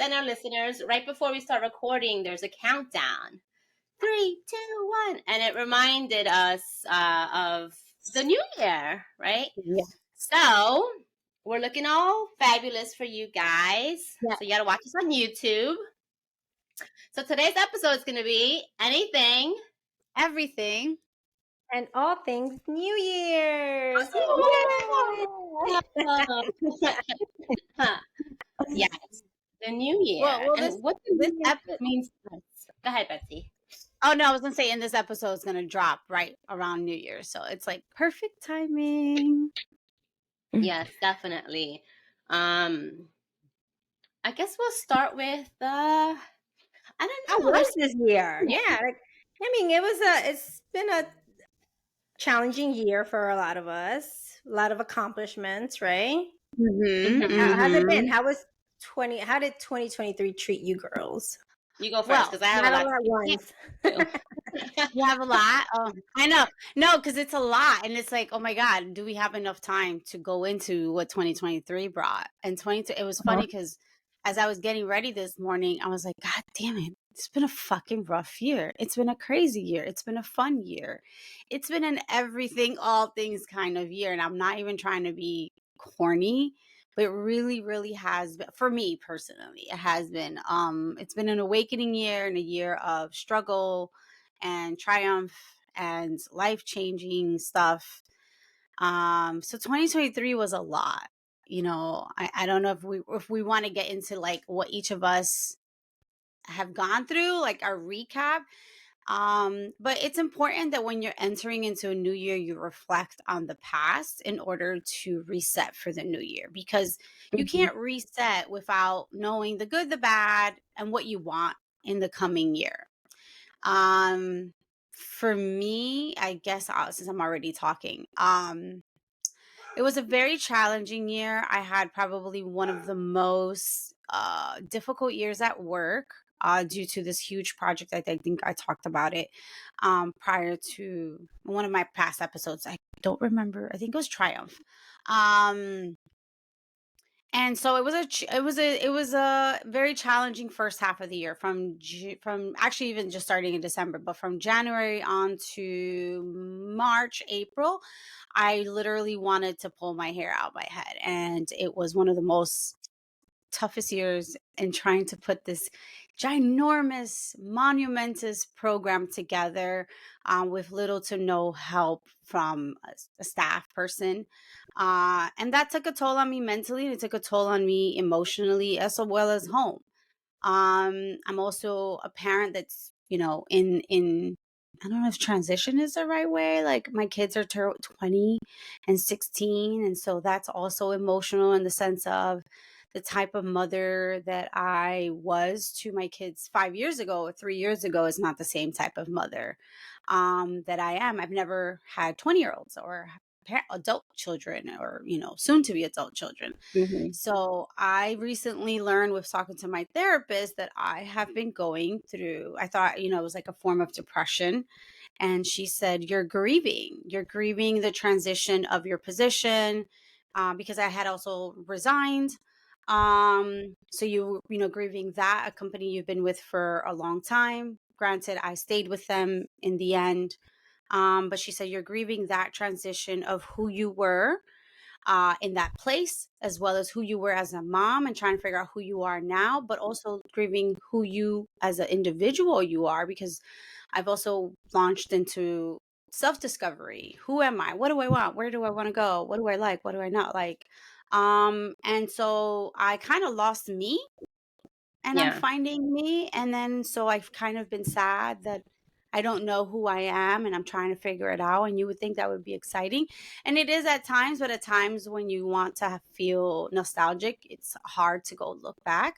and our listeners, right before we start recording, there's a countdown. 3, 2, 1. And it reminded us of the new year, right? Yeah. So we're looking all fabulous for you guys. Yeah. So you got to watch us on YouTube. So today's episode is going to be anything, everything, and all things New Year's. Yes, the new year. Well, and what the this new year means to us. Go ahead, Betsy. Oh no, I was gonna say, in this episode is gonna drop right around New Year's, so it's like perfect timing. Yes, definitely. I guess we'll start with I don't How know. was this year? Yeah, it's been a challenging year for a lot of us. A lot of accomplishments, right? How's it been? How did 2023 treat you girls? You go first, because I have not a lot. At once. You have a lot. Oh, I know. No, because it's a lot, and it's like, oh my God, do we have enough time to go into what 2023 brought? And it was funny because as I was getting ready this morning, I was like, God damn it, it's been a fucking rough year. It's been a crazy year. It's been a fun year. It's been an everything, all things kind of year, and I'm not even trying to be corny. But it really, really has been, for me personally, it has been. It's been an awakening year and a year of struggle and triumph and life-changing stuff. So 2023 was a lot. I don't know if we want to get into like what each of us have gone through, like our recap. But it's important that when you're entering into a new year, you reflect on the past in order to reset for the new year, because you can't reset without knowing the good, the bad, and what you want in the coming year. For me, I guess since I'm already talking, it was a very challenging year. I had probably one of the most difficult years at work due to this huge project. I think I talked about it prior to one of my past episodes. I don't remember. I think it was Triumph. And so it was a very challenging first half of the year, from actually even just starting in December, but from January on to March, April, I literally wanted to pull my hair out my head. And it was one of the most toughest years in trying to put this ginormous, monumentous program together with little to no help from a staff person. And that took a toll on me mentally, and it took a toll on me emotionally, as well as home. I'm also a parent that's, in I don't know if transition is the right way. Like, my kids are 20 and 16. And so that's also emotional in the sense of the type of mother that I was to my kids 5 years ago or 3 years ago is not the same type of mother that I am. I've never had 20-year-olds or adult children, or soon to be adult children. So I recently learned, with talking to my therapist, that I have been going through, I thought it was like a form of depression, and she said, you're grieving the transition of your position, because I had also resigned. So grieving that, a company you've been with for a long time. Granted, I stayed with them in the end. But she said, you're grieving that transition of who you were in that place, as well as who you were as a mom, and trying to figure out who you are now, but also grieving who you as an individual you are, because I've also launched into self-discovery. Who am I? What do I want? Where do I want to go? What do I like? What do I not like? And so I kind of lost me, and I'm finding me. And then so I've kind of been sad that I don't know who I am, and I'm trying to figure it out. And you would think that would be exciting. And it is at times, but at times when you want to feel nostalgic, it's hard to go look back.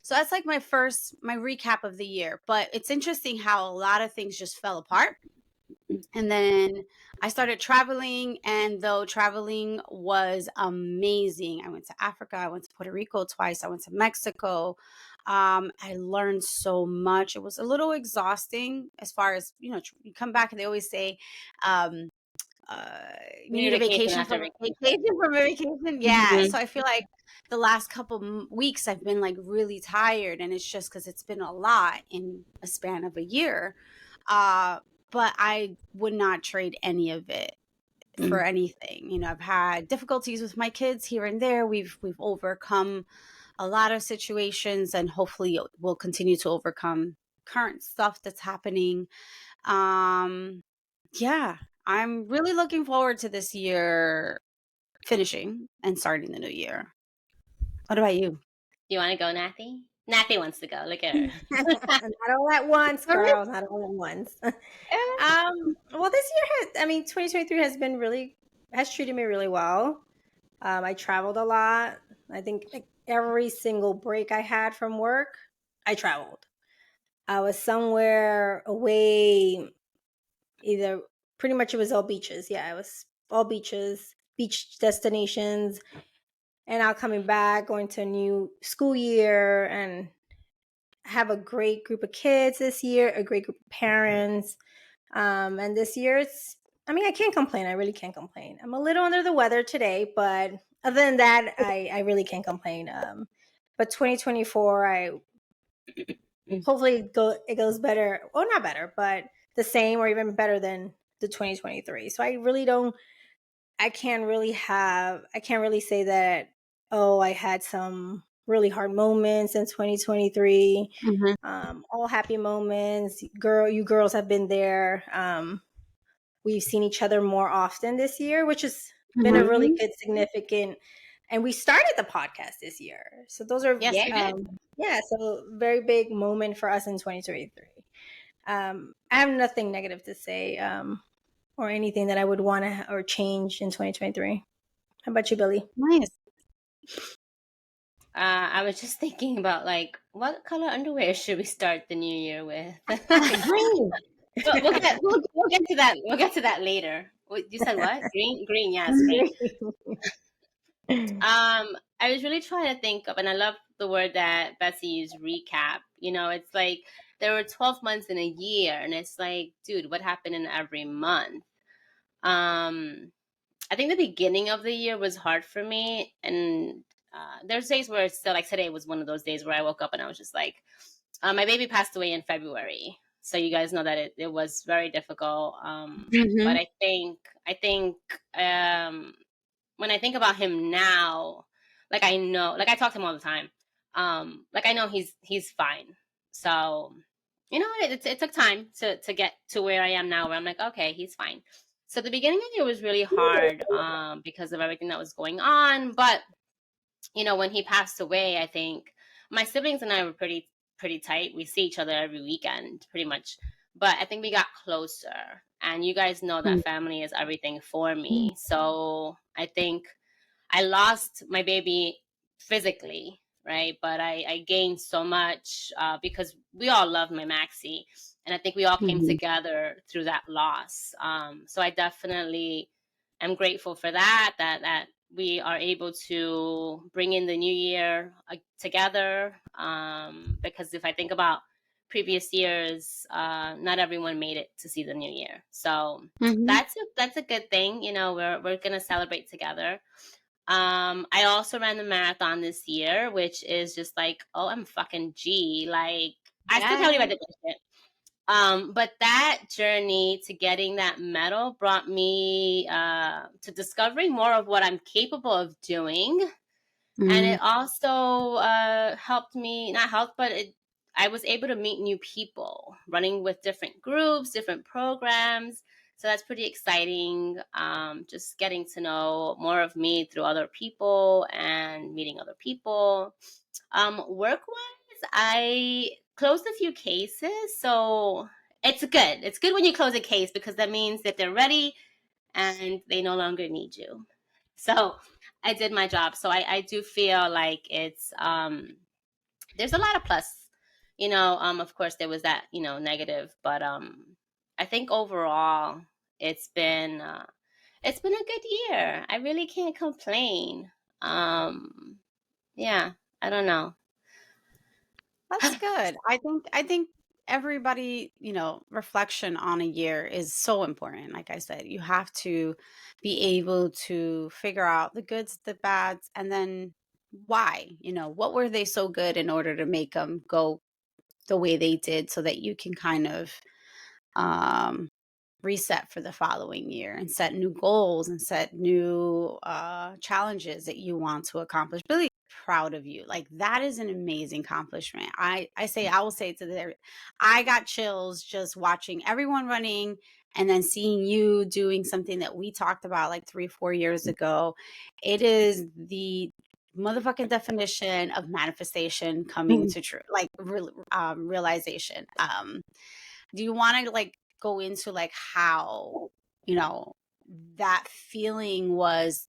So that's like my recap of the year. But it's interesting how a lot of things just fell apart. And then I started traveling, and though traveling was amazing, I went to Africa, I went to Puerto Rico twice, I went to Mexico. I learned so much. It was a little exhausting as far as, you come back and they always say, need a vacation from a vacation. Yeah. So I feel like the last couple weeks I've been like really tired, and it's just because it's been a lot in a span of a year. But I would not trade any of it for anything. You know, I've had difficulties with my kids here and there. We've overcome a lot of situations, and hopefully we'll continue to overcome current stuff that's happening. Yeah, I'm really looking forward to this year finishing and starting the new year. What about you? You want to go, Nathy? Nathy wants to go. Look at her. Not all at once, girl. Not all at once. Well, this year 2023 has treated me really well. I traveled a lot. I think like every single break I had from work, I traveled. I was somewhere away, either pretty much it was all beaches. Yeah, it was all beaches, beach destinations. And now coming back, going to a new school year, and have a great group of kids this year, a great group of parents. And this year I can't complain. I really can't complain. I'm a little under the weather today, but other than that, I really can't complain. But 2024, hopefully it goes better. Well, not better, but the same or even better than the 2023. So I can't really say that, oh, I had some really hard moments in 2023. All happy moments. You girls have been there. We've seen each other more often this year, which has been a really good, significant. And we started the podcast this year, so those are so very big moment for us in 2023. I have nothing negative to say, or anything that I would want to or change in 2023. How about you, Billy? Nice. I was just thinking about like what color underwear should we start the new year with? Green. We'll get to that. We'll get to that later. You said what? Green. Yes, green. I was really trying to think of, and I love the word that Betsy used, recap. You know, it's like there were 12 months in a year, and it's like, dude, what happened in every month? I think the beginning of the year was hard for me, and there's days where it's still like today was one of those days where I woke up and I was just like, my baby passed away in February, so you guys know that it was very difficult. But I think when I think about him now, like I know, like I talk to him all the time. Like I know he's fine. So, you know, it took time to get to where I am now, where I'm like, okay, he's fine. So the beginning of the year was really hard because of everything that was going on. But, you know, when he passed away, I think my siblings and I were pretty tight. We see each other every weekend, pretty much. But I think we got closer. And you guys know that family is everything for me. So I think I lost my baby physically, right? But I gained so much because we all love my Maxie. And I think we all came together through that loss. So I definitely am grateful for that we are able to bring in the new year together. Because if I think about previous years, not everyone made it to see the new year. So that's a good thing. You know, we're going to celebrate together. I also ran the marathon this year, which is just like, oh, I'm fucking G. Like, I still can't believe I did this shit. But that journey to getting that medal brought me to discovering more of what I'm capable of doing. And it also helped me, not helped, but I was able to meet new people, running with different groups, different programs. So that's pretty exciting. Just getting to know more of me through other people and meeting other people. Work-wise, I closed a few cases. So it's good. It's good when you close a case because that means that they're ready and they no longer need you. So I did my job. So I do feel like it's there's a lot of plus, you know. Of course there was that, you know, negative, but I think overall it's been a good year. I really can't complain. Yeah, I don't know. That's good. I think everybody, reflection on a year is so important. Like I said, you have to be able to figure out the goods, the bads, and then why, what were they so good in order to make them go the way they did, so that you can kind of um reset for the following year and set new goals and set new challenges that you want to accomplish. Really proud of you. Like, that is an amazing accomplishment. I will say to the I got chills just watching everyone running, and then seeing you doing something that we talked about like 3-4 years ago. It is the motherfucking definition of manifestation coming to true, like realization. Do you want to like go into like how, you know, that feeling was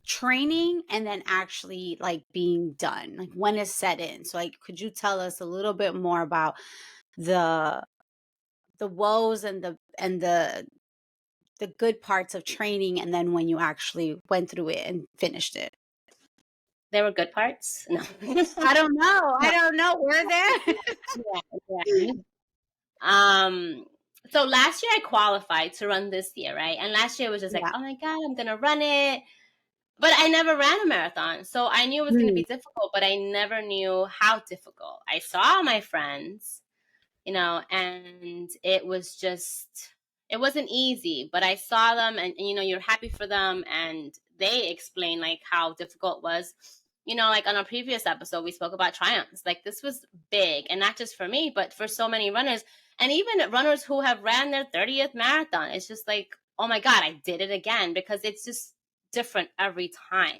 training and then actually like being done, like when it's set in? So like, could you tell us a little bit more about the woes and the good parts of training, and then when you actually went through it and finished it? There were good parts. No. I don't know. I don't know. Were there? Yeah. So last year I qualified to run this year, right? And last year it was just like, Yeah. oh my God, I'm gonna run it. But I never ran a marathon. So I knew it was gonna be difficult, but I never knew how difficult. I saw my friends, and it was just, it wasn't easy, but I saw them, and you're happy for them, and they explained like how difficult it was. Like on a previous episode, we spoke about triumphs. Like, this was big, and not just for me, but for so many runners, and even runners who have ran their 30th marathon. It's just like, oh my God, I did it again, because it's just different every time.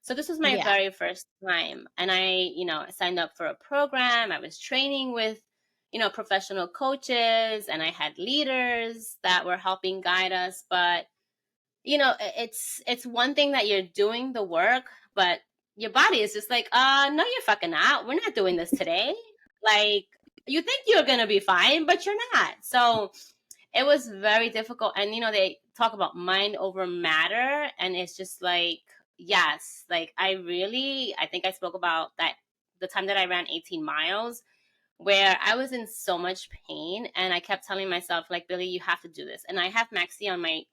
So this was my very first time, and I signed up for a program. I was training with professional coaches, and I had leaders that were helping guide us. But it's one thing that you're doing the work, but your body is just like, no, you're fucking not. We're not doing this today. Like, you think you're gonna be fine, but you're not. So it was very difficult. And they talk about mind over matter, and it's just like, yes, like I think I spoke about that the time that I ran 18 miles, where I was in so much pain, and I kept telling myself, like, Billy, you have to do this. And I have Maxie on me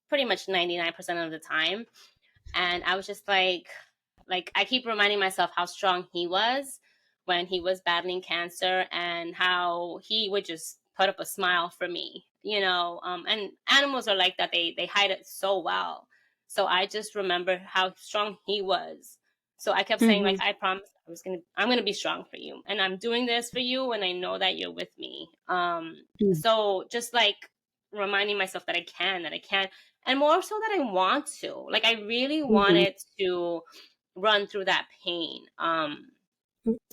pretty much 99% of the time. And I was just like I keep reminding myself how strong he was when he was battling cancer, and how he would just put up a smile for me, and animals are like that. They hide it so well. So I just remember how strong he was. So I kept saying, like, I promise I'm gonna be strong for you, and I'm doing this for you, and I know that you're with me. So just like reminding myself that I can, and more so that I want to. Like, I really wanted to run through that pain.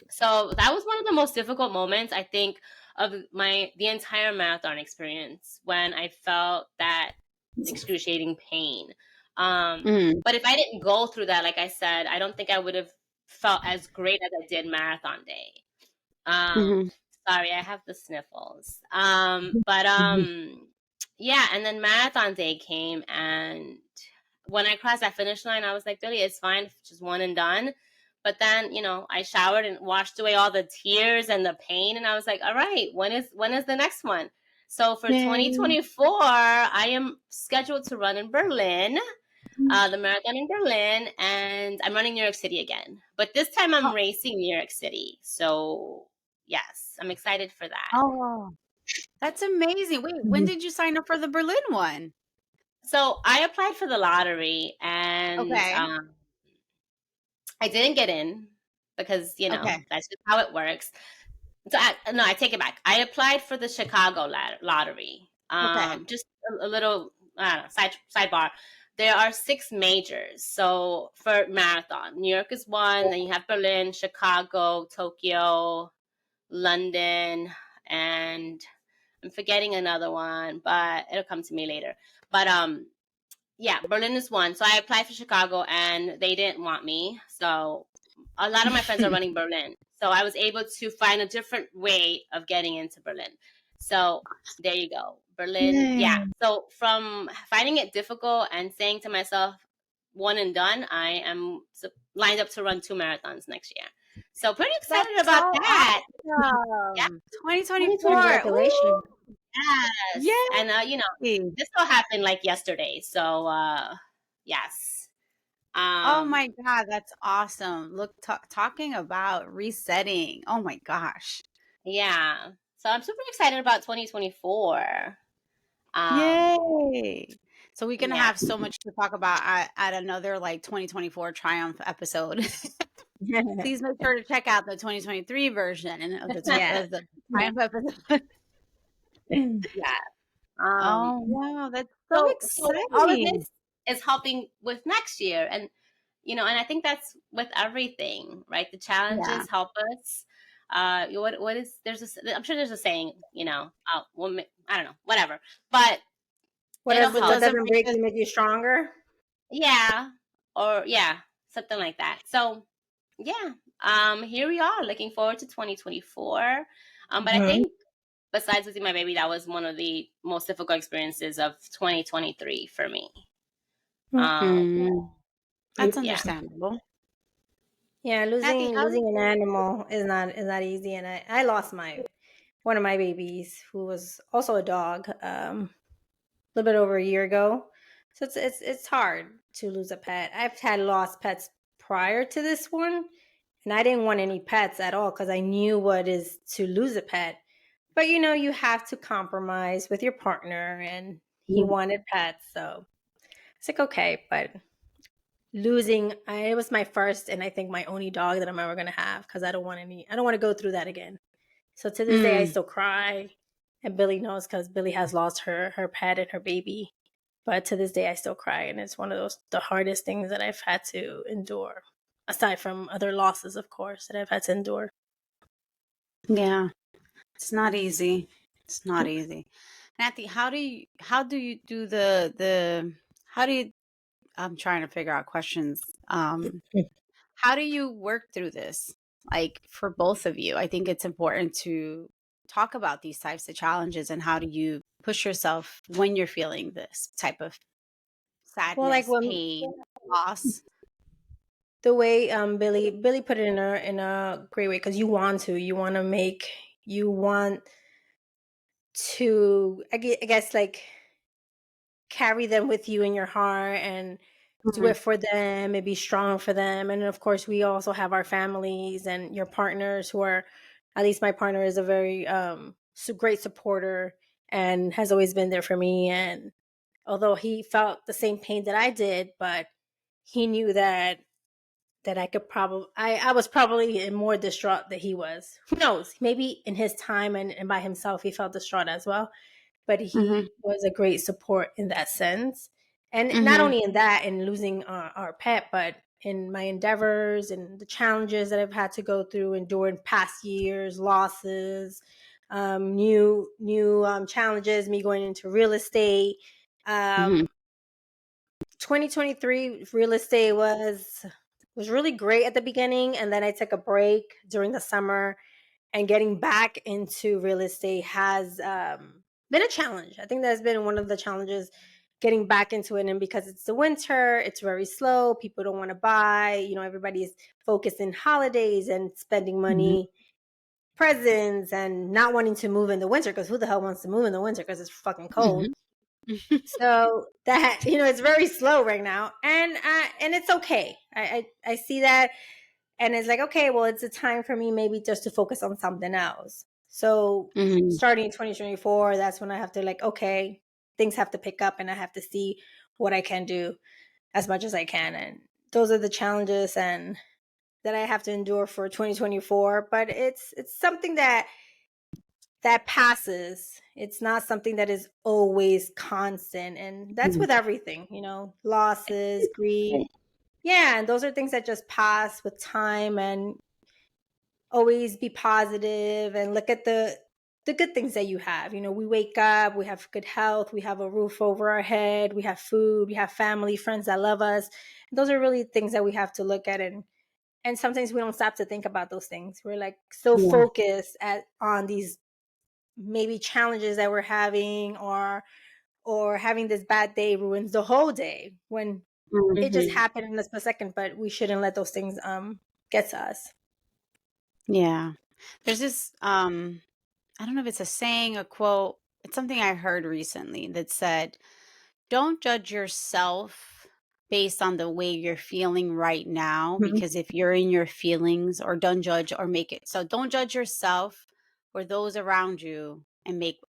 So that was one of the most difficult moments, I think, of the entire marathon experience, when I felt that excruciating pain. But if I didn't go through that, like I said, I don't think I would have felt as great as I did marathon day. Sorry, I have the sniffles. But yeah, and then marathon day came, and when I crossed that finish line, I was like, Billy, it's fine, just one and done. But then, I showered and washed away all the tears and the pain, and I was like, all right, when is the next one? So for 2024, I am scheduled to run in Berlin, the marathon in Berlin, and I'm running New York City again. But this time I'm racing New York City. So yes, I'm excited for that. Oh, that's amazing. Wait, when did you sign up for the Berlin one? So I applied for the lottery, and I didn't get in, because that's just how it works. So I take it back. I applied for the Chicago lottery. Just a little sidebar. There are 6 majors. So for marathon, New York is one. Then you have Berlin, Chicago, Tokyo, London, and I'm forgetting another one, but it'll come to me later. But yeah, Berlin is one. So I applied for Chicago, and they didn't want me. So a lot of my friends are running Berlin. So I was able to find a different way of getting into Berlin. So there you go. Berlin. Yeah. So from finding it difficult and saying to myself, one and done, I am lined up to run 2 marathons next year. So pretty That's excited so about that. Yeah. awesome. 2024. Congratulations. Ooh, Yes. And yay. this all happened like yesterday. So yes. Oh my God, that's awesome. Look, talking about resetting. Oh my gosh. Yeah. So I'm super excited about 2024. Yay. So we're gonna Yeah. have so much to talk about at another like 2024 Triumph episode. Please make sure to check out the 2023 version and of the Yeah. of the Triumph episode. Yeah. Oh wow, that's so So all of exciting. this is helping with next year, and and I think that's with everything, right? The Yeah. challenges help us. What is I'm sure there's a saying, woman, I don't know, whatever, but it'll What help. doesn't doesn't break break us. you make you stronger? Yeah, or yeah, something like that. So yeah, here we are, looking forward to 2024. But I think besides losing my baby, that was one of the most difficult experiences of 2023 for me. That's Yeah. understandable. Yeah, Nathy, how losing an animal is not easy, and I lost one of my babies who was also a dog a little bit over a year ago. So it's hard to lose a pet. I've had lost pets prior to this one, and I didn't want any pets at all because I knew what is to lose a pet. But you have to compromise with your partner, and he wanted pets, so it's like okay, but it was my first and I think my only dog that I'm ever gonna have because I don't want to go through that again. So to this day I still cry, and Billy knows because Billy has lost her pet and her baby. But to this day I still cry, and it's one of the hardest things that I've had to endure. Aside from other losses, of course, that I've had to endure. Yeah, it's not easy. It's not easy. Nathy, how do you do how do you I'm trying to figure out questions. How do you work through this? Like for both of you, I think it's important to talk about these types of challenges and how do you push yourself when you're feeling this type of Well, like sadness, when pain, loss. the way Billy put it in a great way because you want to I guess like carry them with you in your heart and do Mhm, it for them and be strong for them. And of course, we also have our families and your partners who are, at least my partner is a very great supporter and has always been there for me. And although he felt the same pain that I did, but he knew that I could probably, I was probably more distraught than he was. Who knows? Maybe in his time and by himself, he felt distraught as well, but mhm, he was a great support in that sense. And not mhm, only in that, in losing our pet, but in my endeavors and the challenges that I've had to go through and during past years, losses, new challenges, me going into real estate. mhm, 2023 real estate was really great at the beginning, and then I took a break during the summer, and getting back into real estate has been a challenge. I think that's been one of the challenges, getting back into it. And because it's the winter, it's very slow. People don't want to buy. Everybody's focused in holidays and spending mhm, money, presents, and not wanting to move in the winter because who the hell wants to move in the winter because it's fucking cold. mhm. So that it's very slow right now, and it's okay. I see that, and it's like, okay, well, it's a time for me maybe just to focus on something else. So Mhm, starting in 2024, that's when I have to like, okay, things have to pick up, and I have to see what I can do as much as I can, and those are the challenges and that I have to endure for 2024. But it's something that passes. It's not something that is always constant. And that's mhm. with everything, losses, grief. Yeah. And those are things that just pass with time, and always be positive and look at the good things that you have. We wake up, we have good health, we have a roof over our head, we have food, we have family, friends that love us. Those are really things that we have to look at, and sometimes we don't stop to think about those things. We're like so Yeah. focused on these maybe challenges that we're having, or having this bad day ruins the whole day when it just Mhm. happened in a split second. But we shouldn't let those things get to us. Yeah. There's this, I don't know if it's a saying, a quote. It's something I heard recently that said, don't judge yourself based on the way you're feeling right now, because if you're in your feelings, or don't judge or make it. So don't judge yourself or those around you and make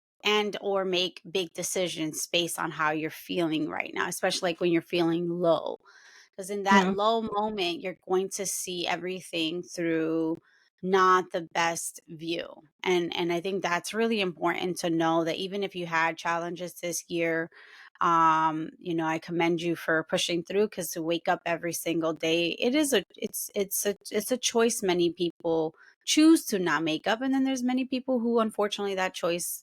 big decisions based on how you're feeling right now, especially like when you're feeling low. Because in that Mhm. low moment, you're going to see everything through not the best view. And I think that's really important to know, that even if you had challenges this year, I commend you for pushing through, because to wake up every single day, it's a choice many people choose to not make up. And then there's many people who, unfortunately, that choice,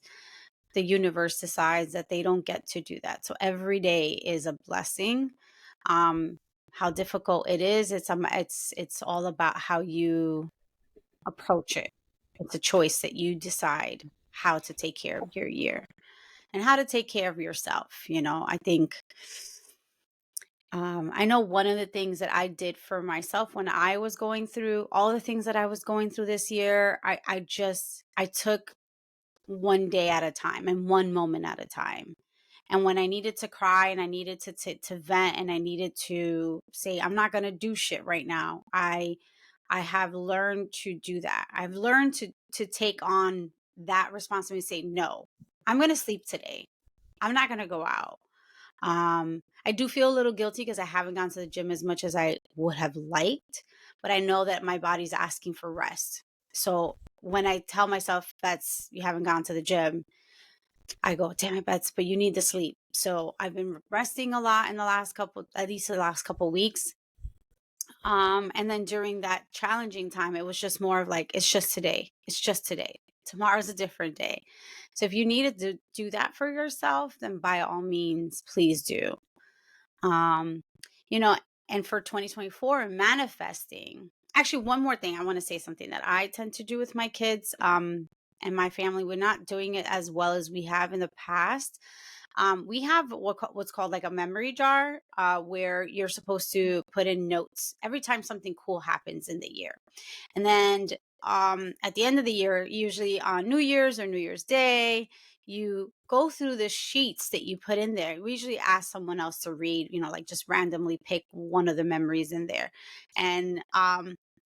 the universe decides that they don't get to do that. So every day is a blessing. How difficult it is, it's all about how you approach it. It's a choice that you decide how to take care of your year and how to take care of yourself. I think, I know one of the things that I did for myself when I was going through all the things that I was going through this year, I took one day at a time and one moment at a time. And when I needed to cry and I needed to vent and I needed to say, I'm not going to do shit right now, I have learned to do that. I've learned to take on that responsibility and say, no, I'm going to sleep today. I'm not going to go out. I do feel a little guilty because I haven't gone to the gym as much as I would have liked, but I know that my body's asking for rest. So when I tell myself that's, you haven't gone to the gym, I go, damn it, Bets, but you need to sleep. So I've been resting a lot in at least the last couple weeks. And then during that challenging time, it was just more of like, it's just today. It's just today. Tomorrow's a different day. So if you needed to do that for yourself, then by all means, please do. Um, you know, and for 2024, manifesting. Actually, one more thing, I want to say something that I tend to do with my kids, and my family. We're not doing it as well as we have in the past. We have what's called like a memory jar, where you're supposed to put in notes every time something cool happens in the year. And then at the end of the year, usually on New Year's or New Year's Day, you go through the sheets that you put in there. We usually ask someone else to read, like just randomly pick one of the memories in there. And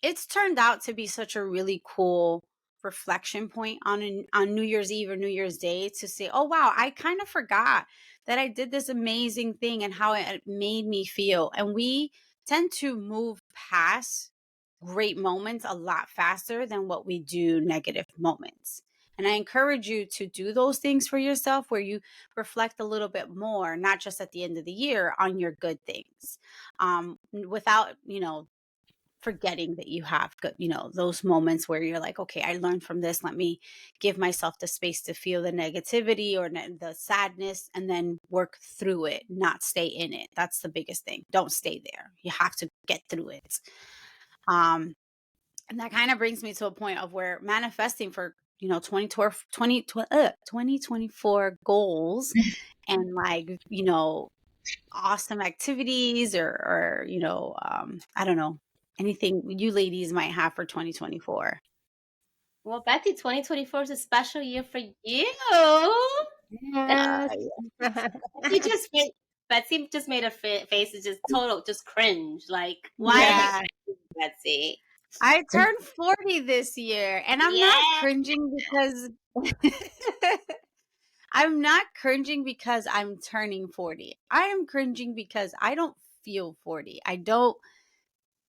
it's turned out to be such a really cool reflection point on New Year's Eve or New Year's Day, to say, oh wow, I kind of forgot that I did this amazing thing and how it made me feel. And we tend to move past great moments a lot faster than what we do negative moments. And I encourage you to do those things for yourself, where you reflect a little bit more, not just at the end of the year, on your good things, without, forgetting that you have good, those moments where you're like, okay, I learned from this. Let me give myself the space to feel the negativity or the sadness, and then work through it, not stay in it. That's the biggest thing. Don't stay there. You have to get through it. And that kind of brings me to a point of where manifesting for 2024 goals, and like awesome activities, or I don't know, anything you ladies might have for 2024. Well, Betsy, 2024 is a special year for you. Yes. Betsy just made her face is just total, just cringe. Like, why are you Yeah, cringing, Betsy? I turned 40 this year, and I'm not Yeah. cringing because I'm not cringing because I'm turning 40. I am cringing because I don't feel 40. I don't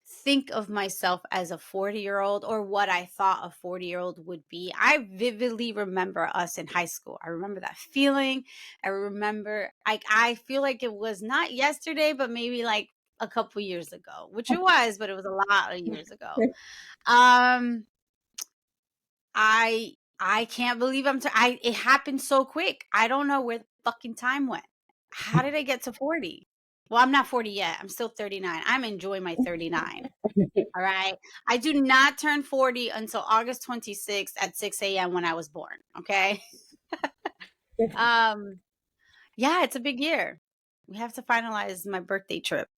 think of myself as a 40-year-old, or what I thought a 40-year-old would be. I vividly remember us in high school. I remember that feeling. I remember, I feel like it was not yesterday, but maybe like a couple years ago, which it was, but it was a lot of years ago. Um, I can't believe it happened so quick. I don't know where the fucking time went. How did I get to 40? Well, I'm not 40 yet. I'm still 39. I'm enjoying my 39. All right. I do not turn 40 until August 26th at 6 a.m. when I was born. Okay. um, yeah, it's a big year. We have to finalize my birthday trip.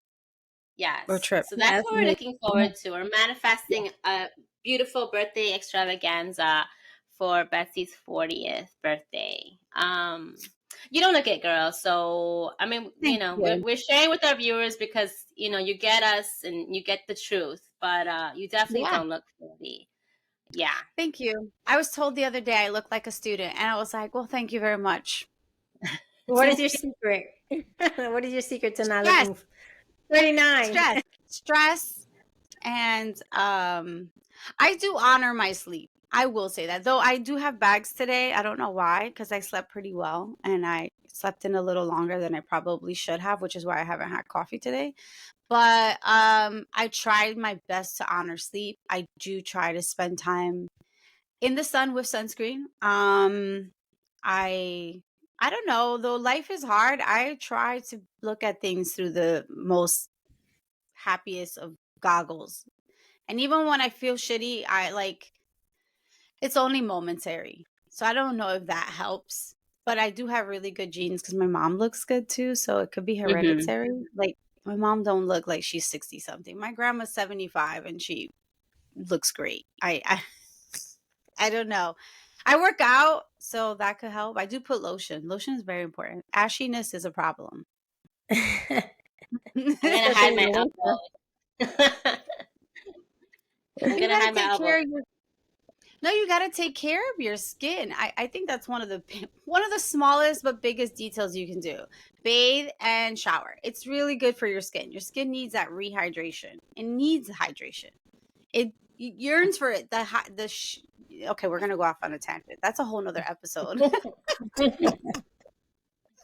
Yes. Or trip. So that's Yes. what we're looking forward to. We're manifesting beautiful birthday extravaganza for Betsy's 40th birthday. You don't look it, girl. So I mean, Thank you. we're sharing with our viewers because you get us and you get the truth, but you definitely Yeah. don't look 40. Yeah. Thank you. I was told the other day I look like a student, and I was like, well, thank you very much. What is your secret? What is your secret to not Stress, looking 39? stress, and I do honor my sleep. I will say that, though I do have bags today. I don't know why, because I slept pretty well, and I slept in a little longer than I probably should have, which is why I haven't had coffee today. But I tried my best to honor sleep. I do try to spend time in the sun with sunscreen. I don't know, though life is hard. I try to look at things through the most happiest of goggles. And even when I feel shitty, it's only momentary. So I don't know if that helps. But I do have really good genes because my mom looks good too. So it could be hereditary. Like my mom don't look like she's 60 something. My grandma's 75 and she looks great. I don't know. I work out, so that could help. I do put lotion. Lotion is very important. Ashiness is a problem. I'm gonna hide my elbows. I'm gonna hide my elbows. No, you got to take care of your skin. I think that's one of the smallest but biggest details you can do. Bathe and shower. It's really good for your skin. Your skin needs that rehydration. It needs hydration. It yearns for it. Okay, we're gonna go off on a tangent. That's a whole nother episode.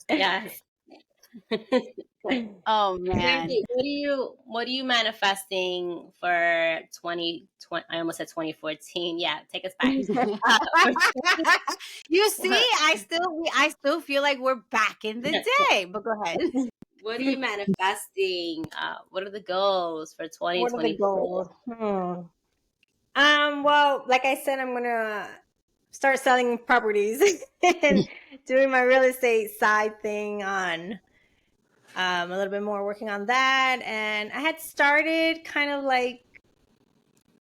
Yes. Oh man. What are you manifesting for 2020? I almost said 2014. Yeah, take us back. You see, I still feel like we're back in the day. But go ahead. What are you manifesting? What are the goals for 2024? What are the goals? Well, like I said, I'm gonna start selling properties and doing my real estate side thing on a little bit more working on that. And I had started kind of like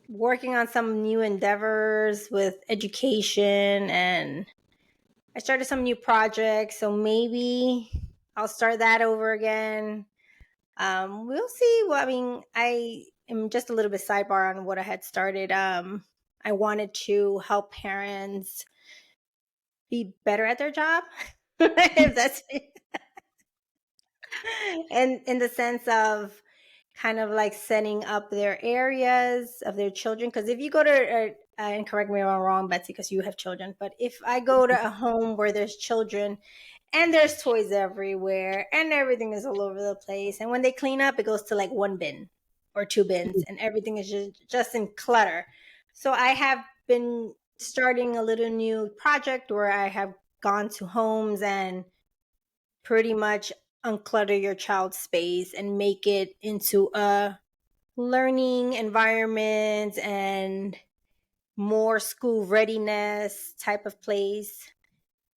working on some new endeavors with education, and I started some new projects. So maybe I'll start that over again. We'll see. Well, I mean, I am just a little bit sidebar on what I had started. I wanted to help parents be better at their job. If that's and in the sense of kind of like setting up their areas of their children. Because if you go to and correct me if I'm wrong, Betsy, because you have children, but if I go to a home where there's children and there's toys everywhere and everything is all over the place, and when they clean up, it goes to like one bin or two bins and everything is just in clutter. So I have been starting a little new project where I have gone to homes and pretty much unclutter your child's space and make it into a learning environment and more school readiness type of place.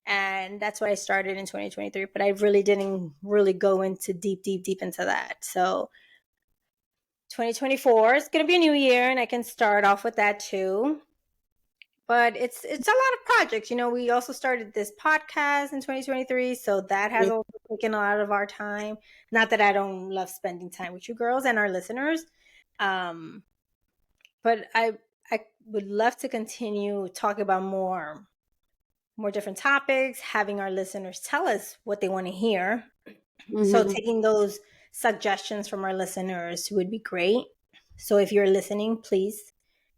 And that's what I started in 2023, but I really didn't really go into deep into that. So 2024 is going to be a new year and I can start off with that too. But it's a lot of projects. We also started this podcast in 2023, so that has also taken a lot of our time. Not that I don't love spending time with you girls and our listeners, but I would love to continue talking about more different topics, having our listeners tell us what they want to hear. Mm-hmm. So taking those suggestions from our listeners would be great. So if you're listening, please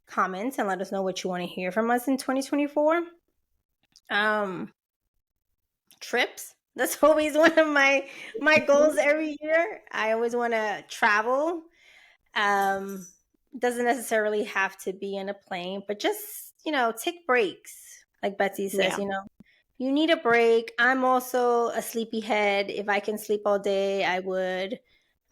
comment and let us know what you want to hear from us in 2024. Trips. That's always one of my goals every year. I always want to travel. Doesn't necessarily have to be in a plane, but just, take breaks. Like Betsy says, you need a break. I'm also a sleepyhead. If I can sleep all day, I would.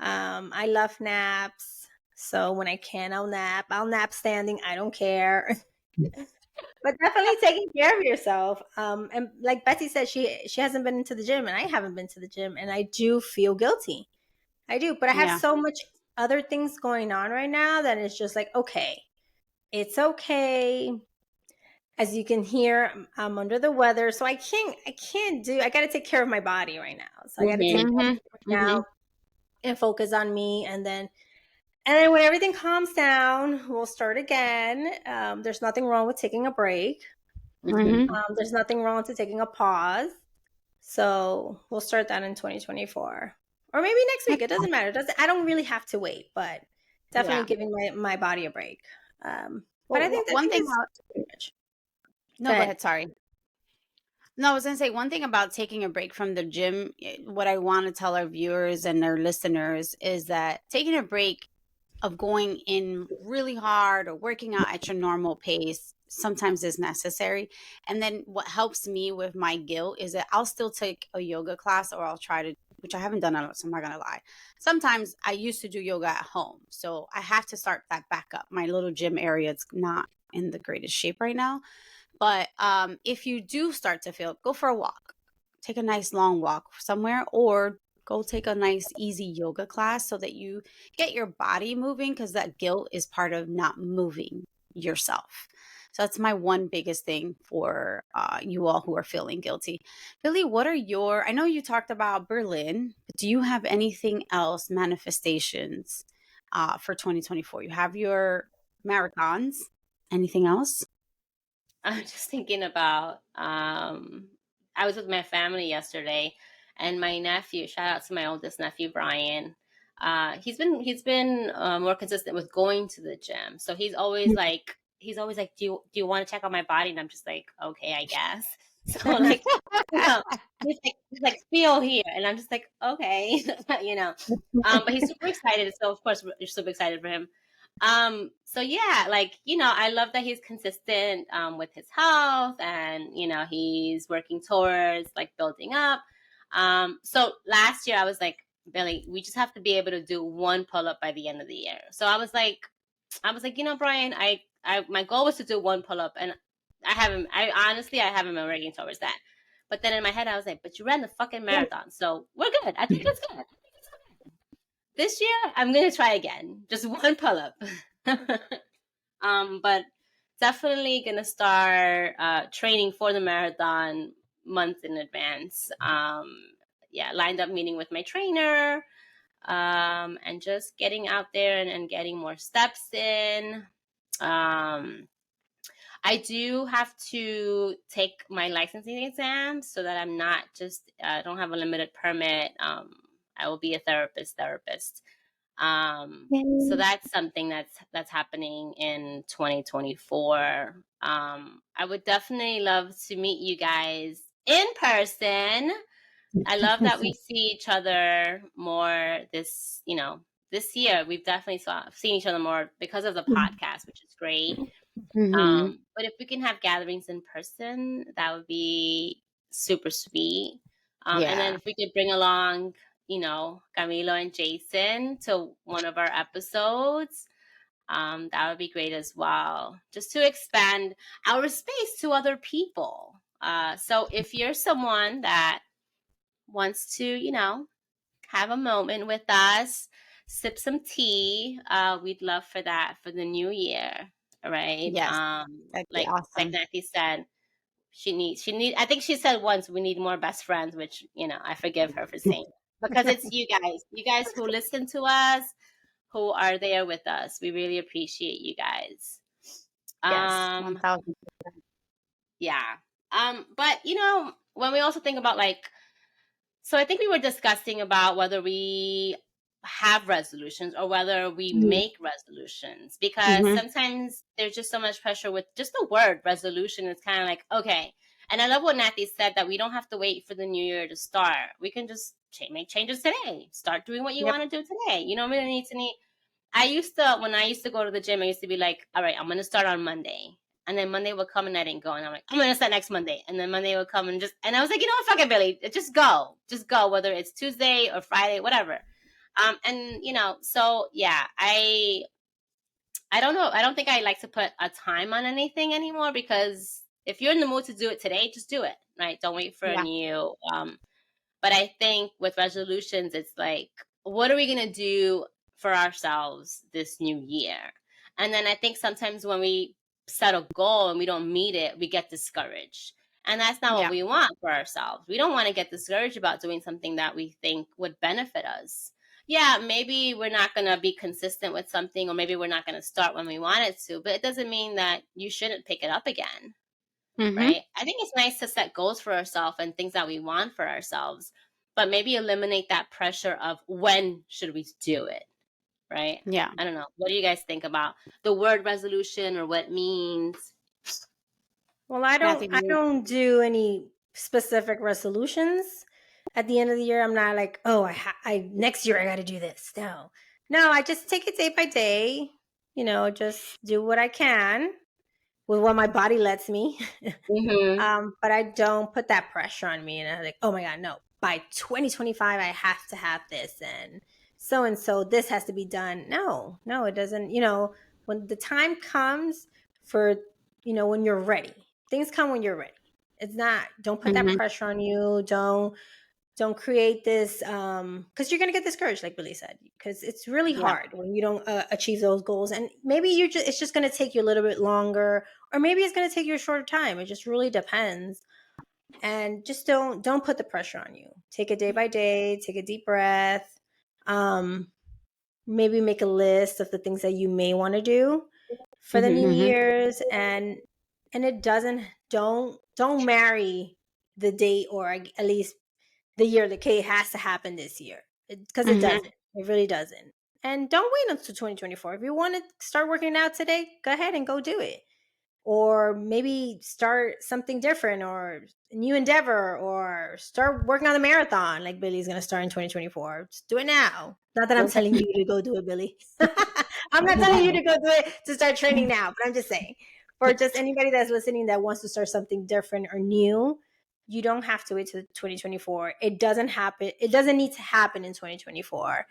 I love naps. So when I can, I'll nap. I'll nap standing. I don't care. But definitely taking care of yourself. And like Betsy said, she hasn't been into the gym and I haven't been to the gym and I do feel guilty. I do, but I have so much other things going on right now that it's just like, okay, It's okay. As you can hear, I'm under the weather, so I got to take care of my body right now. So I got to take care of it right now and focus on me. And then when everything calms down, we'll start again. There's nothing wrong with taking a break. There's nothing wrong with taking a pause. So we'll start that in 2024, or maybe next week. It doesn't matter. I don't really have to wait, but definitely giving my body a break. But I think one thing. pretty much. No, go ahead. Sorry. No, I was going to say one thing about taking a break from the gym. What I want to tell our viewers and our listeners is that taking a break of going in really hard or working out at your normal pace sometimes is necessary. And then what helps me with my guilt is that I'll still take a yoga class, or I'll try to, which I haven't done a lot, so I'm not going to lie. Sometimes I used to do yoga at home, so I have to start that back up. My little gym area is not in the greatest shape right now. But if you do start to feel, go for a walk, take a nice long walk somewhere, or go take a nice easy yoga class so that you get your body moving, because that guilt is part of not moving yourself. So that's my one biggest thing for you all who are feeling guilty. Billy, what are I know you talked about Berlin, but do you have anything else, manifestations for 2024? You have your marathons. Anything else? I'm just thinking about I was with my family yesterday, and my nephew, shout out to my oldest nephew Brian. He's been more consistent with going to the gym. So he's always like do you want to check out my body? And I'm just like, okay, I guess. So like, he's like feel here, and I'm just like, okay. But he's super excited, so of course we're super excited for him. So yeah, like, I love that he's consistent with his health, and he's working towards like building up. So last year I was like, Billy, we just have to be able to do one pull-up by the end of the year. So I was like, Brian, I my goal was to do one pull-up, and I honestly haven't been working towards that. But then in my head I was like, but you ran the fucking marathon, so we're good. I think it's good. This year I'm gonna try again, just one pull-up. But definitely gonna start training for the marathon months in advance. Lined up meeting with my trainer, and just getting out there and getting more steps in. I do have to take my licensing exam so that I'm not just don't have a limited permit. I will be a therapist. So that's something that's happening in 2024. I would definitely love to meet you guys in person. I love that we see each other more this year. We've definitely seen each other more because of the podcast, which is great. But if we can have gatherings in person, that would be super sweet. And then if we could bring along, Camilo and Jason to one of our episodes, that would be great as well. Just to expand our space to other people. So if you're someone that wants to, have a moment with us, sip some tea, we'd love for that for the new year. Right. Yes. That'd be awesome. Like Nathy said, I think she said once, we need more best friends, which, I forgive her for saying, because it's you guys who listen to us, who are there with us. We really appreciate you guys. Yes, 1,000%. Yeah. But when we also think about so I think we were discussing about whether we have resolutions or whether we make resolutions, because sometimes there's just so much pressure with just the word resolution. It's kind of like, okay. And I love what Nathy said, that we don't have to wait for the new year to start. We can just make changes today. Start doing what you want to do today. You don't really need to when I used to go to the gym, I used to be like, all right, I'm going to start on Monday. And then Monday would come and I didn't go. And I'm like, I'm going to start next Monday. And then Monday would come and I was like, you know what, fuck it, Billy. Just go. Just go, whether it's Tuesday or Friday, whatever. So yeah, I don't know. I don't think I like to put a time on anything anymore, because if you're in the mood to do it today, just do it, right? Don't wait for a new, but I think with resolutions, it's like, what are we going to do for ourselves this new year? And then I think sometimes when we set a goal and we don't meet it, we get discouraged. And that's not what we want for ourselves. We don't want to get discouraged about doing something that we think would benefit us. Yeah, maybe we're not going to be consistent with something, or maybe we're not going to start when we wanted to, but it doesn't mean that you shouldn't pick it up again. Right? I think it's nice to set goals for ourselves and things that we want for ourselves, but maybe eliminate that pressure of when should we do it, right? Yeah. I don't know. What do you guys think about the word resolution or what it means? Well, I don't do any specific resolutions. At the end of the year, I'm not like, oh, I next year I got to do this. No, I just take it day by day. Just do what I can with what my body lets me. But I don't put that pressure on me, and I'm like, oh my God, no, by 2025 I have to have this, and so this has to be done. No, it doesn't. When the time comes for, when you're ready, things come when you're ready. It's not, don't put that pressure on you. Don't create this, because you're gonna get discouraged, like Billy said, because it's really hard when you don't achieve those goals, and maybe it's just gonna take you a little bit longer, or maybe it's gonna take you a shorter time. It just really depends. And just don't put the pressure on you. Take it day by day. Take a deep breath. Maybe make a list of the things that you may want to do for the New Year's, and it doesn't, don't marry the date, or at least the year. Like, okay, it has to happen this year, because it doesn't. It really doesn't. And don't wait until 2024. If you want to start working out today, go ahead and go do it. Or maybe start something different, or a new endeavor, or start working on the marathon like Billy's going to start in 2024. Just do it now. Not that I'm telling you to go do it, Billy. I'm not telling you to go do it, to start training now, but I'm just saying, for just anybody that's listening that wants to start something different or new, you don't have to wait till 2024. It doesn't happen. It doesn't need to happen in 2024.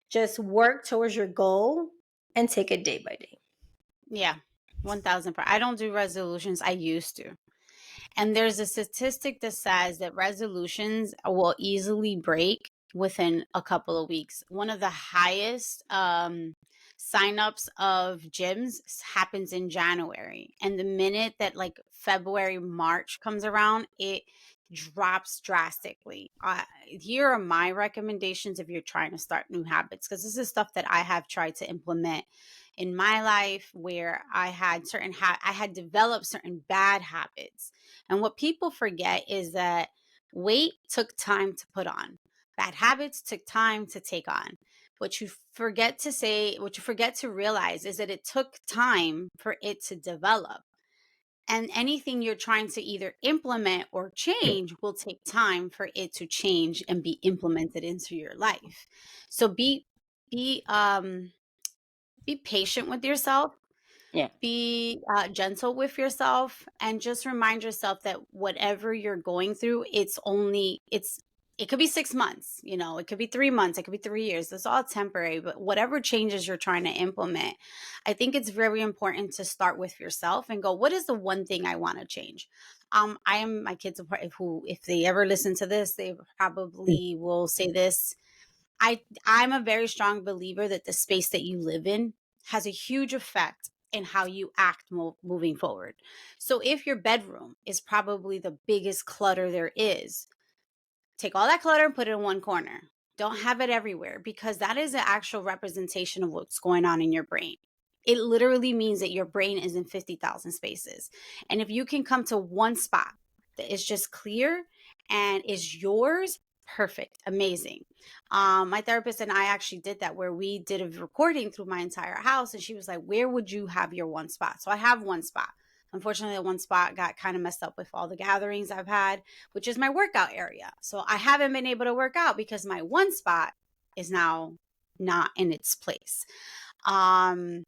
Just work towards your goal and take it day by day. Yeah, 1,000%. I don't do resolutions. I used to. And there's a statistic that says that resolutions will easily break within a couple of weeks. One of the highest signups of gyms happens in January. And the minute that like February, March comes around, it drops drastically. Here are my recommendations if you're trying to start new habits, because this is stuff that I have tried to implement in my life, where I had I had developed certain bad habits. And what people forget is that weight took time to put on. Bad habits took time to take on. What you forget to realize is that it took time for it to develop. And anything you're trying to either implement or change will take time for it to change and be implemented into your life. So be patient with yourself. Yeah. Be gentle with yourself, and just remind yourself that whatever you're going through, it could be 6 months, it could be 3 months, it could be 3 years. It's all temporary, but whatever changes you're trying to implement, I think it's very important to start with yourself and go, what is the one thing I want to change? My kids, who, if they ever listen to this, they probably will say this. I'm a very strong believer that the space that you live in has a huge effect in how you act moving forward. So if your bedroom is probably the biggest clutter there is, take all that clutter and put it in one corner. Don't have it everywhere, because that is an actual representation of what's going on in your brain. It literally means that your brain is in 50,000 spaces. And if you can come to one spot that is just clear and is yours, perfect, amazing. My therapist and I actually did that, where we did a recording through my entire house, and she was like, where would you have your one spot? So I have one spot. Unfortunately, that one spot got kind of messed up with all the gatherings I've had, which is my workout area. So I haven't been able to work out because my one spot is now not in its place. But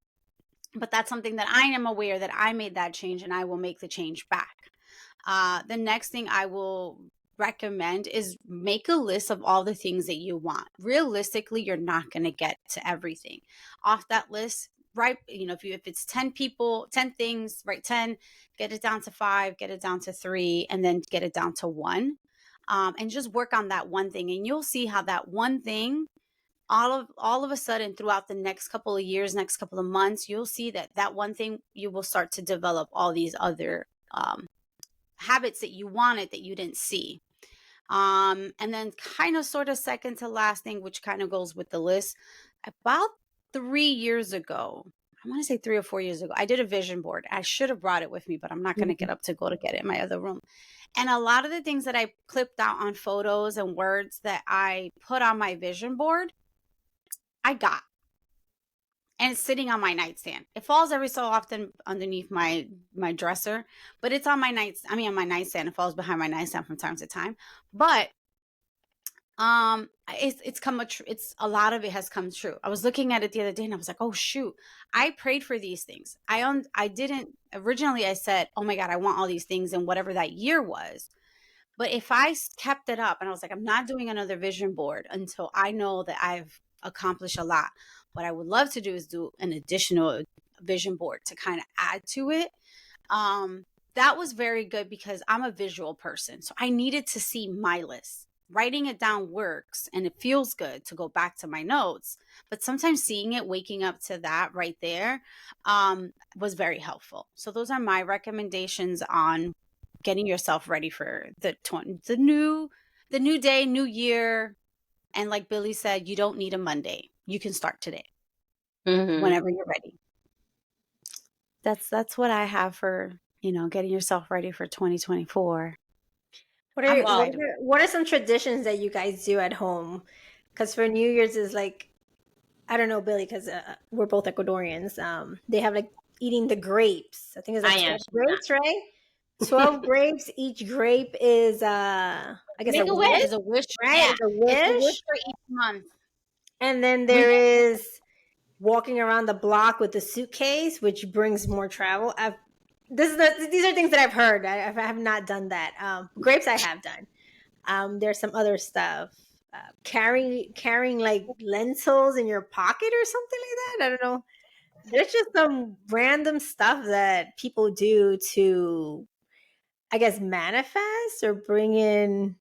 that's something that I am aware that I made that change, and I will make the change back. The next thing I will recommend is make a list of all the things that you want. Realistically, you're not going to get to everything off that list. Right. If it's 10 people, 10 things, write 10, get it down to 5, get it down to 3, and then get it down to 1. And just work on that one thing. And you'll see how that one thing all of a sudden throughout the next couple of years, next couple of months, you'll see that one thing, you will start to develop all these other habits that you wanted that you didn't see. And then kind of sort of second to last thing, which kind of goes with the list, about 3 years ago, I want to say 3 or 4 years ago, I did a vision board. I should have brought it with me, but I'm not going to get up to go to get it in my other room. And a lot of the things that I clipped out on photos and words that I put on my vision board, I got. And it's sitting on my nightstand. It falls every so often underneath my dresser, but it's on my on my nightstand. It falls behind my nightstand from time to time. But it's a lot of it has come true. I was looking at it the other day and I was like, oh shoot, I prayed for these things. I didn't originally, I said, oh my God, I want all these things in whatever that year was. But if I kept it up and I was like, I'm not doing another vision board until I know that I've accomplished a lot. What I would love to do is do an additional vision board to kind of add to it. That was very good because I'm a visual person. So I needed to see my list. Writing it down works and it feels good to go back to my notes. But sometimes seeing it, waking up to that right there was very helpful. So those are my recommendations on getting yourself ready for the new day, new year. And like Billy said, you don't need a Monday. You can start today, whenever you're ready. That's what I have for, getting yourself ready for 2024. What are some traditions that you guys do at home? Because for New Year's is like, I don't know, Billy, because we're both Ecuadorians. They have like eating the grapes. I think it's like 12 grapes, right? 12 grapes. Each grape is, I guess, a wish. Is a wish, right? Yeah. It's a wish. It's a wish for each month. And then there is walking around the block with a suitcase, which brings more travel. These are things that I've heard. I have not done that. Grapes I have done. There's some other stuff. Carrying like lentils in your pocket or something like that. I don't know. There's just some random stuff that people do to, I guess, manifest or bring in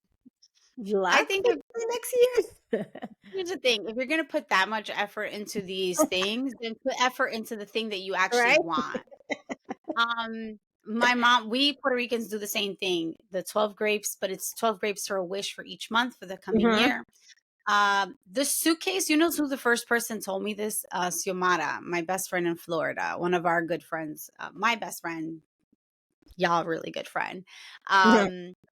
luck. I think the next year. Here's the thing. If you're going to put that much effort into these things, then put effort into the thing that you actually want. My mom, we Puerto Ricans do the same thing, the 12 grapes, but it's 12 grapes for a wish for each month for the coming year. The suitcase, who the first person told me this? Xiomara, my best friend in Florida, one of our good friends, my best friend, y'all really good friend,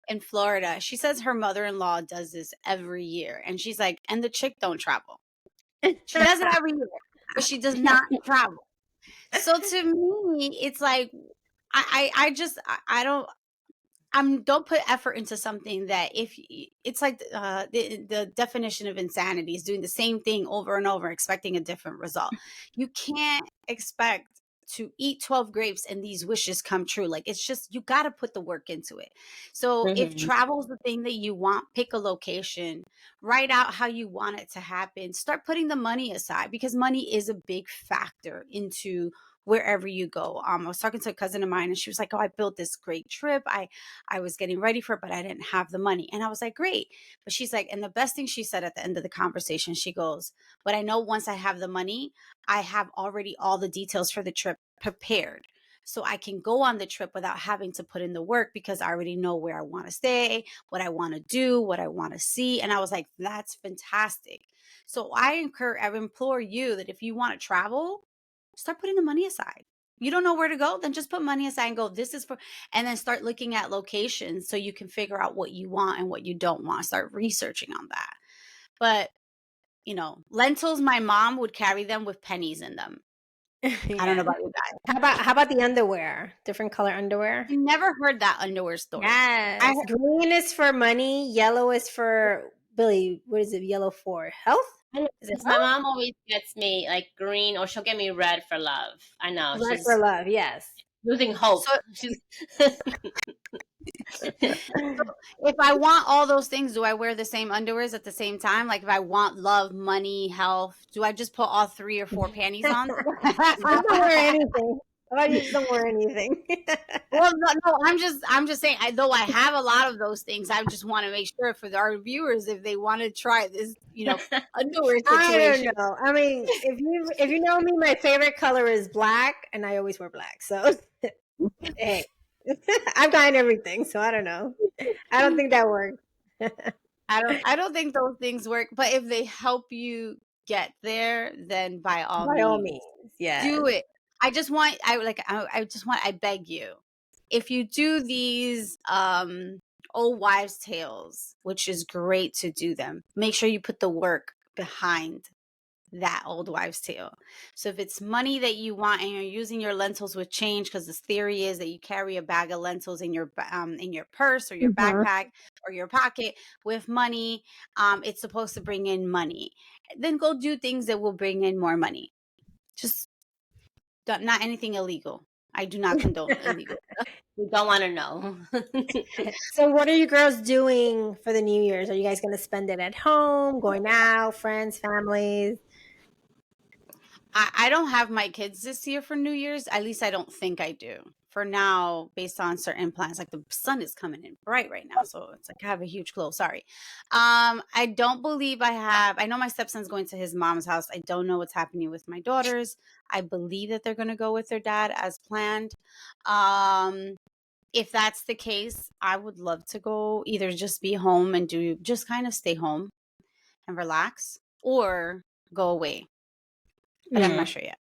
in Florida. She says her mother-in-law does this every year. And she's like, and the chick don't travel. She does it every year, but she does not travel. So to me, it's like, don't put effort into something that it's like the definition of insanity is doing the same thing over and over, expecting a different result. You can't expect to eat 12 grapes and these wishes come true. Like, it's just, you got to put the work into it. So if travel is the thing that you want, pick a location, write out how you want it to happen, start putting the money aside, because money is a big factor into wherever you go. I was talking to a cousin of mine and she was like, oh, I built this great trip. I was getting ready for it, but I didn't have the money. And I was like, great. But she's like, and the best thing she said at the end of the conversation, she goes, but I know once I have the money, I have already all the details for the trip prepared. So I can go on the trip without having to put in the work because I already know where I want to stay, what I want to do, what I want to see. And I was like, that's fantastic. So I implore you that if you want to travel, start putting the money aside. You don't know where to go, then just put money aside and go, this is for, and then start looking at locations so you can figure out what you want and what you don't want. Start researching on that. But, lentils, my mom would carry them with pennies in them. Yeah. I don't know about you guys. How about the underwear? Different color underwear? I never heard that underwear story. Yes. Green is for money. Yellow is for, Billy, what is it yellow for? Health? My mom always gets me like green, or she'll get me red for love. I know. Red for love, yes. Losing hope. So if I want all those things, do I wear the same underwears at the same time? Like if I want love, money, health, do I just put all 3 or 4 panties on? I don't wear anything. How about you just don't wear anything? Well, no, I'm just saying. Though I have a lot of those things, I just want to make sure for our viewers, if they want to try this, underwear situation. I don't know. I mean, if you know me, my favorite color is black, and I always wear black. So, hey, I've gotten everything. So I don't know. I don't think that works. I don't think those things work. But if they help you get there, then by all By all means, means, yes. do it. I beg you, if you do these old wives' tales, which is great to do them, make sure you put the work behind that old wives' tale. So if it's money that you want and you're using your lentils with change, because this theory is that you carry a bag of lentils in your purse or your backpack or your pocket with money, it's supposed to bring in money. Then go do things that will bring in more money. Just not anything illegal. I do not condone illegal. We don't want to know. So, what are you girls doing for the New Year's? Are you guys going to spend it at home, going out, friends, families? I don't have my kids this year for New Year's. At least I don't think I do. For now, based on certain plans, like the sun is coming in bright right now, so it's like I have a huge glow. Sorry. I don't believe I have. I know my stepson's going to his mom's house. I don't know what's happening with my daughters. I believe that they're going to go with their dad as planned. If that's the case, I would love to go either just be home and just kind of stay home and relax, or go away. But I'm not sure yet.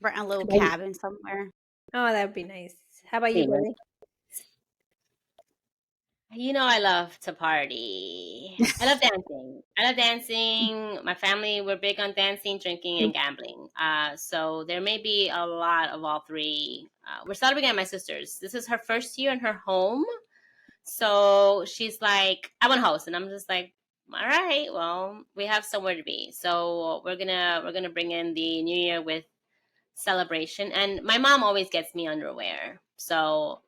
Rent a little cabin somewhere. Oh, that would be nice. How about you, Billy? I love to party. I love dancing. My family, we're big on dancing, drinking, and gambling. So there may be a lot of all three. We're celebrating at my sister's. This is her first year in her home. So she's like, I want to host. And I'm just like, all right, well, we have somewhere to be. So we're gonna bring in the New Year with celebration. And my mom always gets me underwear. So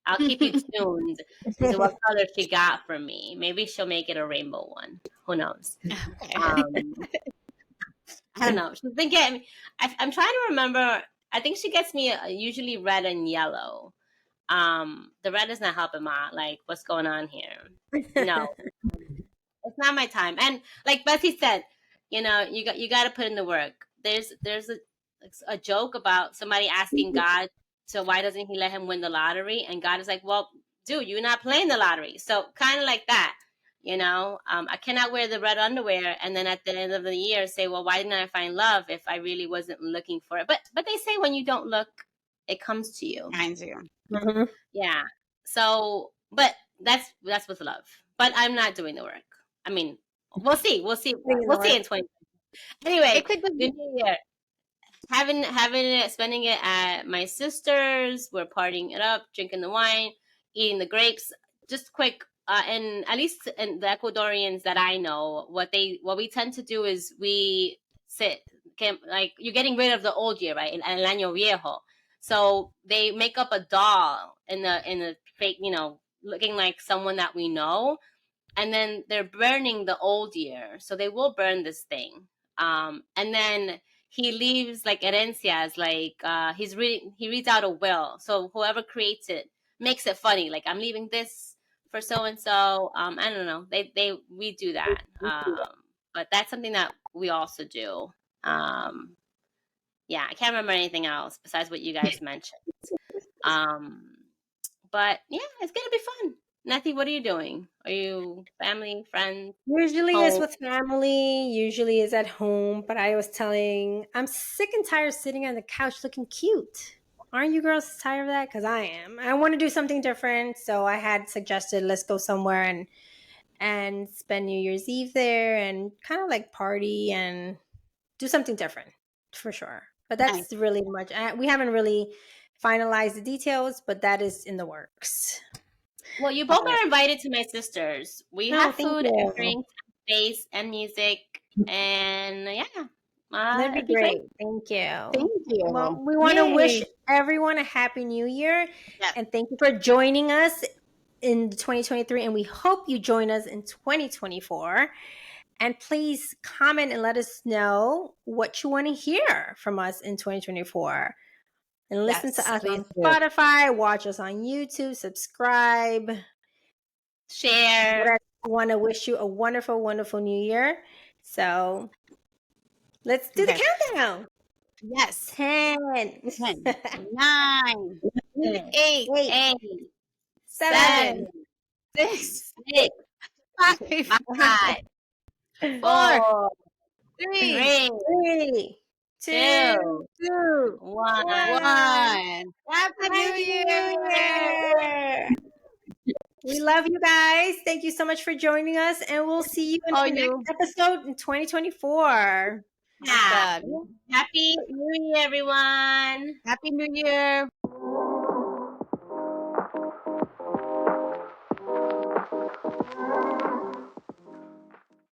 I'll keep you tuned to what color she got from me. Maybe she'll make it a rainbow one. Who knows? I don't know. She's been getting me. I'm trying to remember. I think she gets me usually red and yellow. The red is not helping, Ma. Like, what's going on here? No, it's not my time. And like Betsy said, you got to put in the work. There's a joke about somebody asking God, so why doesn't he let him win the lottery? And God is like, well, dude, you're not playing the lottery. So kind of like that, I cannot wear the red underwear and then at the end of the year say, well, why didn't I find love if I really wasn't looking for it? But they say when you don't look, it comes to you. Finds you. Mm-hmm. Yeah. So, but that's with love. But I'm not doing the work. I mean, we'll see. We'll see in 20. Anyway, the New Year. Having it, spending it at my sister's. We're partying it up, drinking the wine, eating the grapes. Just quick, and at least in the Ecuadorians that I know, what we tend to do is we like you're getting rid of the old year, right? El año viejo. So they make up a doll in the fake, looking like someone that we know, and then they're burning the old year. So they will burn this thing, and then he leaves like herencias, like he reads out a will. So whoever creates it makes it funny. Like, I'm leaving this for so and so. I don't know. We do that. But that's something that we also do. Yeah, I can't remember anything else besides what you guys mentioned. But yeah, it's gonna be fun. Nathy, what are you doing? Are you family, friends? Usually home? it's with family, usually it's at home, but I was telling, I'm sick and tired of sitting on the couch looking cute. Aren't you girls tired of that? Because I am. I want to do something different, so I had suggested let's go somewhere and spend New Year's Eve there and kind of like party and do something different for sure. But that's really much. We haven't really finalized the details, but that is in the works. Well, you both are invited to my sister's. We have food and drinks, space and music, and yeah. That'd be great. Thank you. Thank you. Well, we want to wish everyone a happy new year. Yep. And thank you for joining us in 2023. And we hope you join us in 2024. And please comment and let us know what you want to hear from us in 2024. And listen to us please on do. Spotify, watch us on YouTube, subscribe. Share. I want to wish you a wonderful, wonderful new year. So let's do the countdown. Yes. 10, 10, 9, 8, 8, 7, 7, 6, 6, 5, 5, 4, 4, 3, 3, 2, 2, 1. 1. 1. Happy New Year! We love you guys. Thank you so much for joining us, and we'll see you in the next episode in 2024. Yeah. Awesome. Happy New Year, everyone. Happy New Year.